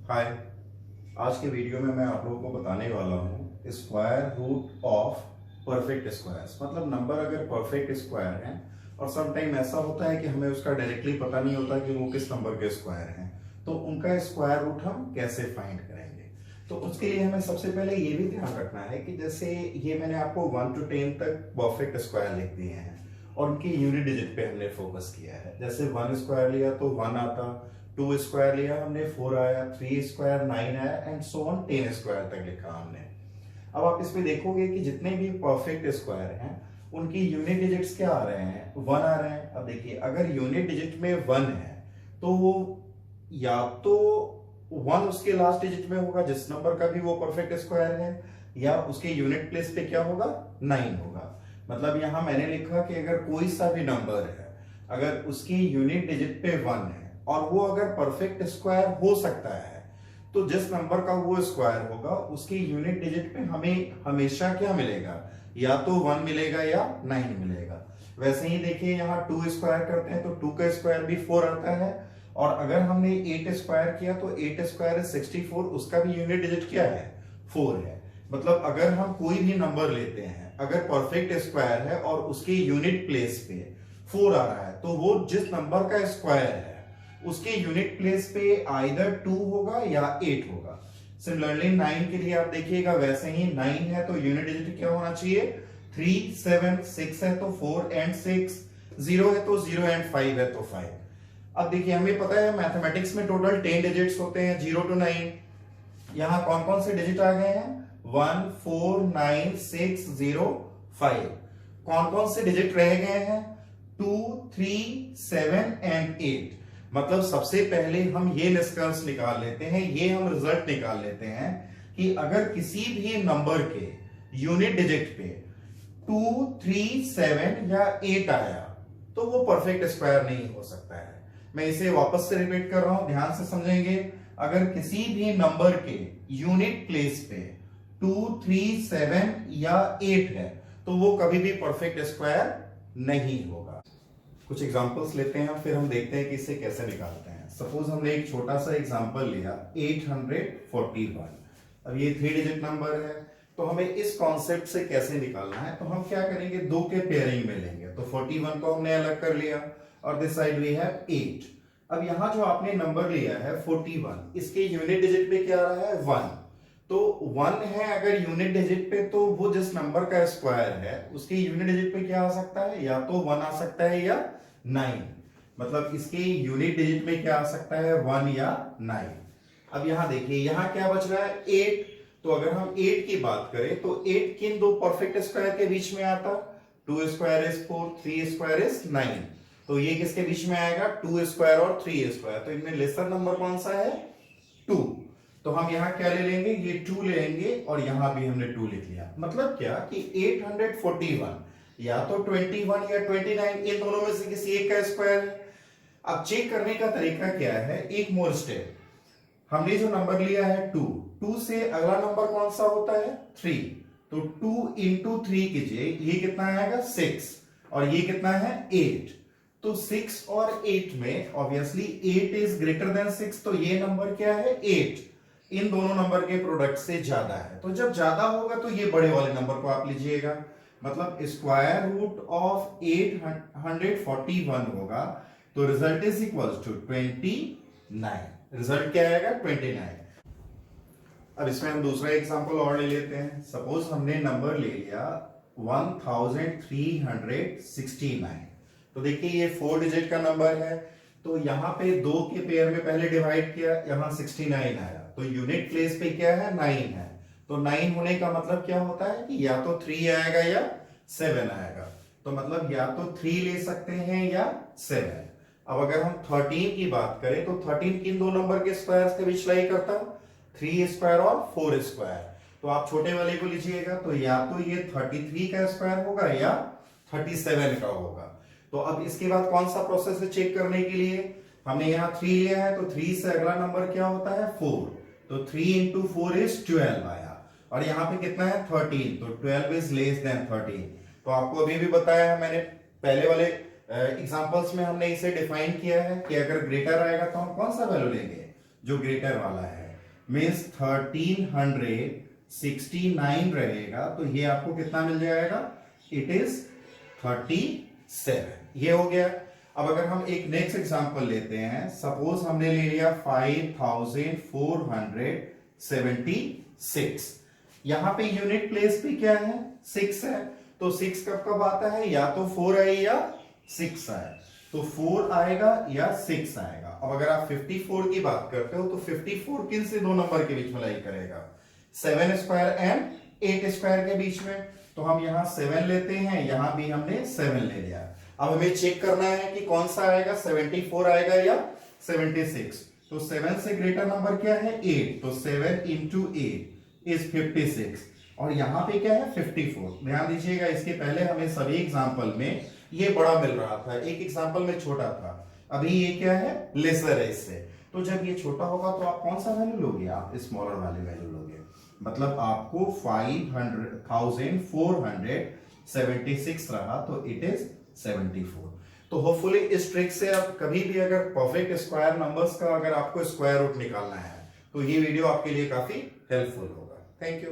हाय। आज के वीडियो में मैं आप लोगों को बताने वाला हूँ square root of perfect squares. मतलब नंबर अगर परफेक्ट स्क्वायर है और सम टाइम ऐसा होता है कि हमें उसका डायरेक्टली पता नहीं होता कि वो किस नंबर के स्क्वायर हैं, तो उनका स्क्वायर रूट हम कैसे फाइंड करेंगे। तो उसके लिए हमें सबसे पहले ये भी ध्यान रखना है कि जैसे ये मैंने आपको 1 to 10 तक परफेक्ट स्क्वायर लिख दिए हैं और उनकी यूनिट डिजिट पे हमने फोकस किया है। जैसे 1 स्क्वायर लिया तो 1 आता, 2 स्क्वायर लिया हमने 4 आया, 3 स्क्वायर 9 आया एंड सो ऑन 10 स्क्वायर तक लिखा हमने। अब आप इसमें देखोगे कि जितने भी परफेक्ट स्क्वायर हैं उनकी यूनिट डिजिट्स क्या आ रहे हैं, 1 आ रहे हैं। अब देखिए अगर यूनिट डिजिट में 1 है तो वो या तो 1 उसके लास्ट डिजिट में होगा जिस नंबर का भी वो परफेक्ट स्क्वायर है, या उसके यूनिट प्लेस पे क्या होगा, 9 होगा। मतलब यहां मैंने लिखा कि अगर कोई सा भी नंबर है, अगर उसकी यूनिट डिजिट पे 1 है और वो अगर परफेक्ट स्क्वायर हो सकता है, तो जिस नंबर का वो स्क्वायर होगा उसकी यूनिट डिजिट पे हमें हमेशा क्या मिलेगा, या तो 1 मिलेगा या 9 मिलेगा। वैसे ही देखिए यहाँ 2 स्क्वायर करते हैं तो 2 का स्क्वायर भी 4 आता है, और अगर हमने 8 स्क्वायर किया तो 8 स्क्वायर है 64, उसका भी यूनिट डिजिट क्या है, 4 है। मतलब अगर हम कोई भी नंबर लेते हैं, अगर परफेक्ट स्क्वायर है और उसके यूनिट प्लेस पे 4 आ रहा है, तो वो जिस नंबर का स्क्वायर है उसके यूनिट प्लेस पे आइदर 2 होगा या 8 होगा। सिमिलरली 9 के लिए आप देखिएगा, वैसे ही 9 है तो यूनिट डिजिट क्या होना चाहिए, 3 7, 6 है तो 4 एंड 6, 0 है तो 0 एंड 5 है तो 5। अब देखिए हमें पता है मैथमेटिक्स में टोटल 10 डिजिट्स होते हैं 0 to 9। यहां कौन कौन से डिजिट आ गए हैं, 1 4 9 6 0 5। कौन कौन से डिजिट रह गए हैं, 2 3 7 एंड 8। मतलब सबसे पहले हम ये निष्कर्ष निकाल लेते हैं, ये हम रिजल्ट निकाल लेते हैं कि अगर किसी भी नंबर के यूनिट डिजिट पे 2 3 7 या 8 आया तो वो परफेक्ट स्क्वायर नहीं हो सकता है। मैं इसे वापस से रिपीट कर रहा हूं, ध्यान से समझेंगे। अगर किसी भी नंबर के यूनिट प्लेस पे 2 3 7 या 8 है तो वो कभी भी परफेक्ट स्क्वायर नहीं होगा। कुछ एग्जांपल्स लेते हैं फिर हम देखते हैं कि इसे कैसे निकालते हैं। सपोज हमने एक छोटा सा एग्जांपल लिया 841। अब ये 3 डिजिट नंबर है, तो हमें इस कॉन्सेप्ट से कैसे निकालना है, तो हम क्या करेंगे, 2 के पेयरिंग में लेंगे। तो 41 को हमने अलग कर लिया और दिस साइड वी हैव 8। अब यहां जो आपने नंबर लिया है 41, इसके यूनिट डिजिट पे क्या आ रहा है, 1। तो 1 है अगर यूनिट डिजिट पे, तो वो जिस नंबर का स्क्वायर है उसके यूनिट डिजिट पे क्या आ सकता है, या तो 1 आ सकता है या 9। मतलब इसके यूनिट डिजिट में क्या आ सकता है, 1 या 9। अब यहां देखिए यहां क्या बच रहा है, 8। तो अगर हम 8 की बात करें तो 8 किन दो परफेक्ट स्क्वायर के बीच में आता, 2 स्क्वायर इज 4, 3 स्क्वायर इज 9। तो ये किसके बीच में आएगा, 2 स्क्वायर और 3 स्क्वायर। तो इनमें लेसर नंबर कौन सा है, 2। तो हम यहां क्या ले लेंगे, ये 2 ले लेंगे और यहां भी हमने 2 लिख लिया। मतलब क्या कि 841 या तो 21 या 29, इन दोनों में से किसी एक का स्क्वायर है। अब चेक करने का तरीका क्या है, एक मोर स्टेप। हमने जो नंबर लिया है 2, 2 से अगला नंबर कौन सा होता है, 3। तो 2 इंटू 3 कीजिए, ये कितना आएगा, 6, और ये कितना है, 8। तो 6 और 8 में ऑब्वियसली 8 इज ग्रेटर देन 6, तो ये नंबर क्या है, 8 इन दोनों नंबर के प्रोडक्ट से ज्यादा है। तो जब ज्यादा होगा तो ये बड़े वाले नंबर को आप लीजिएगा। मतलब स्क्वायर रूट ऑफ 841 होगा, तो result is equal to 29। Result क्या आएगा, 29। अब इसमें हम दूसरा एग्जांपल और ले लेते हैं। सपोज हमने नंबर ले लिया 1369। तो देखिए ये 4 डिजिट का नंबर है, तो यहां पे 2 के पेयर में पहले डिवाइड किया, यहां 69 आया, तो यूनिट प्लेस पे क्या है, 9 है। तो 9 होने का मतलब क्या होता है कि या तो 3 आएगा या 7 आएगा। तो मतलब या तो 3 ले सकते हैं या 7। अब अगर हम 13 की बात करें तो 13 किन दो नंबर के स्क्वायर्स के बीच लाई करता, 3 स्क्वायर और 4 स्क्वायर। तो आप छोटे वाले को लीजिएगा, तो या तो ये 33 का स्क्वायर होगा या 37 का होगा। तो अब इसके बाद कौन सा प्रोसेस है चेक करने के लिए, हमने यहाँ 3 लिया है तो 3 से अगला नंबर क्या होता है, 4। तो 3 इंटू 4 इज 12 आया, और यहाँ पे कितना है, 13। तो 12 इज लेस देन 13। तो आपको अभी भी बताया है मैंने, पहले वाले एग्जांपल्स में हमने इसे डिफाइन किया है कि अगर ग्रेटर आएगा तो हम कौन सा वैल्यू लेंगे, जो ग्रेटर वाला है। मीन्स 1369 रहेगा, तो ये आपको कितना मिल जाएगा? It is 37। ये हो गया। अब अगर हम एक नेक्स्ट एग्जांपल लेते हैं, सपोज हमने ले लिया 5476। यहां पे यूनिट प्लेस पे क्या है? 6 है। तो 6 कब कब आता है? या तो 4 आए या 6 आए। तो 4 आएगा या 6 आएगा। अब अगर आप 54 की बात करते हो तो 54 किन से दो नंबर के बीच में लाई करेगा? 7 स्क्वायर एंड 8 स्क्वायर के बीच में। तो हम यहां 7 लेते हैं, यहां भी हमने 7 ले लिया। अब हमें चेक करना है कि कौन सा आएगा, 74 आएगा या 76। तो 7 से ग्रेटर नंबर क्या है? 8। तो 7 इंटू 8 इज 56। और यहां पे क्या है? 54। ध्यान दीजिएगा, इसके पहले हमें सभी एग्जांपल में ये बड़ा मिल रहा था, एक एग्जांपल में छोटा था। अभी ये क्या है? लेसर है इससे। तो जब ये छोटा होगा तो आप कौन सा वैल्यू लोगे? आप स्मॉलर वाले वैल्यू लोगे। मतलब आपको 5476 रहा, तो इट इज 74। तो होपफुली इस ट्रिक से आप कभी भी अगर परफेक्ट स्क्वायर नंबर्स का अगर आपको स्क्वायर रूट निकालना है तो ये वीडियो आपके लिए काफी हेल्पफुल होगा। Thank you.